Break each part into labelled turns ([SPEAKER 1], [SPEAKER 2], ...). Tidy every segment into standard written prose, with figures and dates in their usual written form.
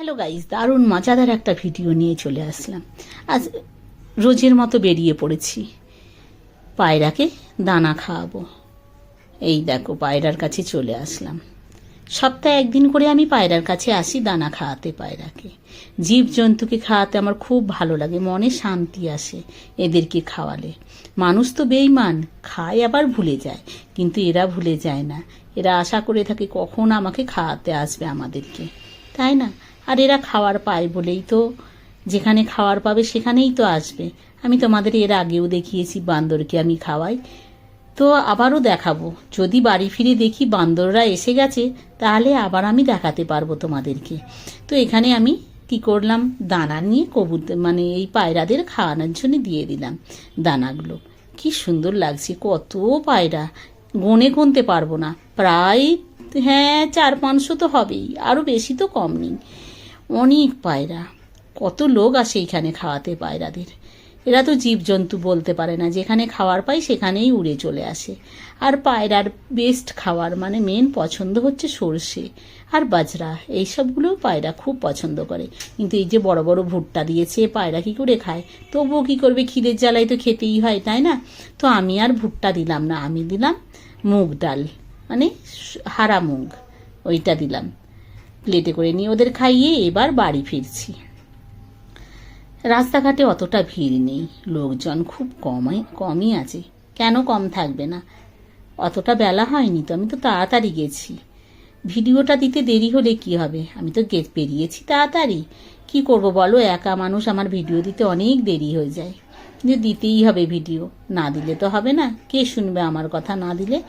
[SPEAKER 1] Hello guys, দারুণ মজাদার একটা ভিডিও নিয়ে চলে আসলাম। আজ রোজের মতো বেরিয়ে পড়েছি, পায়রাকে দানা খাওয়াবো। এই দেখো, পায়রার কাছে চলে আসলাম। সপ্তাহে একদিন করে আমি পায়রার কাছে আসি দানা খাওয়াতে। পায়রাকে, জীবজন্তুকে খাওয়াতে আমার খুব ভালো লাগে, মনে শান্তি আসে এদেরকে খাওয়ালে। মানুষ তো বেইমান, খায় আবার ভুলে যায়, কিন্তু এরা ভুলে যায় না। এরা আশা করে থাকে কখন আমাকে খাওয়াতে আসবে আমাদেরকে, তাই না? আর এরা খাওয়ার পায় বলেই তো, যেখানে খাওয়ার পাবে সেখানেই তো আসবে। আমি তোমাদের এর আগেও দেখিয়েছি বান্দরকে আমি খাওয়াই, তো আবারও দেখাবো। যদি বাড়ি ফিরে দেখি বান্দররা এসে গেছে, তাহলে আবার আমি দেখাতে পারবো তোমাদেরকে। তো এখানে আমি কি করলাম, দানা নিয়ে মানে এই পায়রাদের খাওয়ানোর জন্য দিয়ে দিলাম দানাগুলো। কি সুন্দর লাগছে, কত পায়রা গুনতে পারবো না, প্রায় 400-500 তো হবেই, আরও বেশি তো কম নেই। অনেক পায়রা, কত লোক আসে এখানে খাওয়াতে পায়রাদের। এরা তো জীবজন্তু বলতে পারে না, যেখানে খাওয়ার পায় সেখানেই উড়ে চলে আসে। আর পায়রার বেস্ট খাওয়ার মানে মেন পছন্দ হচ্ছে সর্ষে আর বাজরা, এইসবগুলো পায়রা খুব পছন্দ করে। কিন্তু এই যে বড় বড় ভুট্টা দিয়েছে, পায়রা কি করে খায়? তবুও কি করবে, খিদের জ্বালায় তো খেতেই হয়, তাই না? তো আমি আর ভুট্টা দিলাম না, আমি দিলাম মুগ ডাল, মানে হারা মুগ, ওইটা দিলাম। প্লেটে করে নিয়ে ওদের খাইয়ে এবার বাড়ি ফিরছি। রাস্তাঘাটে অতটা ভিড় নেই, লোকজন খুব কমই আছে। কেন কম থাকবে না, অতটা বেলা হয়নি তো, আমি তো তাড়াতাড়ি গেছি। ভিডিওটা দিতে দেরি হলে কি হবে, আমি তো বেরিয়েছি তাড়াতাড়ি। কি করব বলো, একা মানুষ, আমার ভিডিও দিতে অনেক দেরি হয়ে যায়। যে দিতেই হবে ভিডিও, না দিলে তো হবে না, কে শুনবে আমার কথা না দিলে?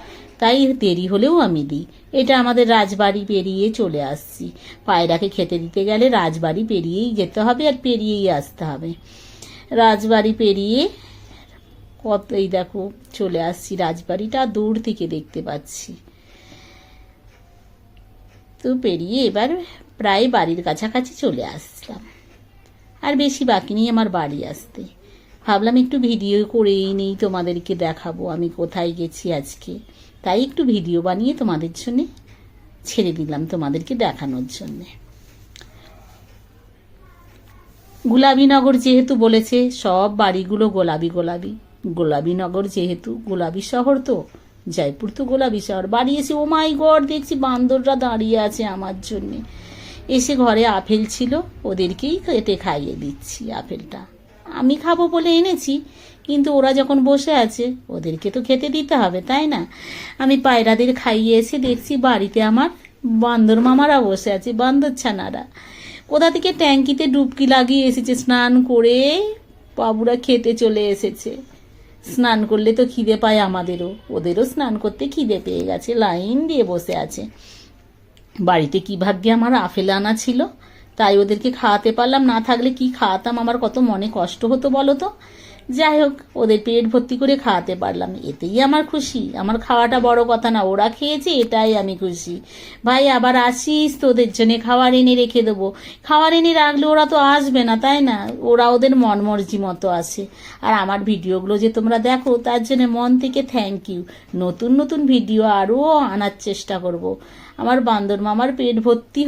[SPEAKER 1] তাই দেরি হলেও আমি দিই। এটা আমাদের রাজবাড়ি পেরিয়ে চলে আসছি। পায়রাকে খেতে দিতে গেলে রাজবাড়ি পেরিয়েই যেতে হবে আর পেরিয়েই আসতে হবে। রাজবাড়ি পেরিয়ে এই দেখো চলে আসছি, রাজবাড়িটা দূর থেকে দেখতে পাচ্ছি। তো পেরিয়ে এবার প্রায় বাড়ির কাছাকাছি চলে আসলাম, আর বেশি বাকি নেই আমার বাড়ি আসতে। ভাবলাম একটু ভিডিও করেই নেই, তোমাদেরকে দেখাবো আমি কোথায় গেছি আজকে। তাই একটু ভিডিও বানিয়ে তোমাদের জন্যে ছেড়ে দিলাম, তোমাদেরকে দেখানোর জন্যে। গোলাপীনগর যেহেতু বলেছে, সব বাড়িগুলো গোলাপি গোলাপি। গোলাপীনগর যেহেতু গোলাপি শহর, তো জয়পুর তো গোলাপি শহর। বাড়ি এসে ও মাই গড, দেখছি বান্দররা দাঁড়িয়ে আছে আমার জন্যে। এসে ঘরে আপেল ছিল, ওদেরকেই কেটে খাইয়ে দিচ্ছি আপেলটা। আমি খাবো বলে এনেছি, কিন্তু ওরা যখন বসে আছে ওদেরকে তো খেতে দিতে হবে, তাই না? আমি পায়রাদের খাইয়ে এসে দেখছি বাড়িতে আমার বান্দর মামারা বসে আছে, বান্দর ছানারা। কোথা থেকে ট্যাঙ্কিতে ডুবকি লাগিয়ে এসেছে, স্নান করে বাবুরা খেতে চলে এসেছে। স্নান করলে তো খিদে পায় আমাদেরও, ওদেরও স্নান করতে খিদে পেয়ে গেছে, লাইন দিয়ে বসে আছে। বাড়িতে কি ভাগ্যে আমার আপেল আনা ছিল, তাই ওদেরকে খাওয়াতে পারলাম। না থাকলে কি খাওয়াতাম, আমার কত মনে কষ্ট হতো বলো তো। যাই হোক, ওদের পেট ভর্তি করে খাওয়াতে পারলাম, এতেই আমার খুশি। আমার খাওয়াটা বড় কথা না, ওরা খেয়েছে এটাই আমি খুশি। ভাই আবার আসিস, তোদের জন্য খাবার এনে রেখে দেবো। খাবার এনে রাখলে ওরা তো আসবে না, তাই না? ওরা ওদের মন মর্জি মতো আসে। আর আমার ভিডিওগুলো যে তোমরা দেখো, তার জন্য মন থেকে থ্যাংক ইউ। নতুন নতুন ভিডিও আরও আনার চেষ্টা করব। আমার বান্দর মামার পেট ভর্তি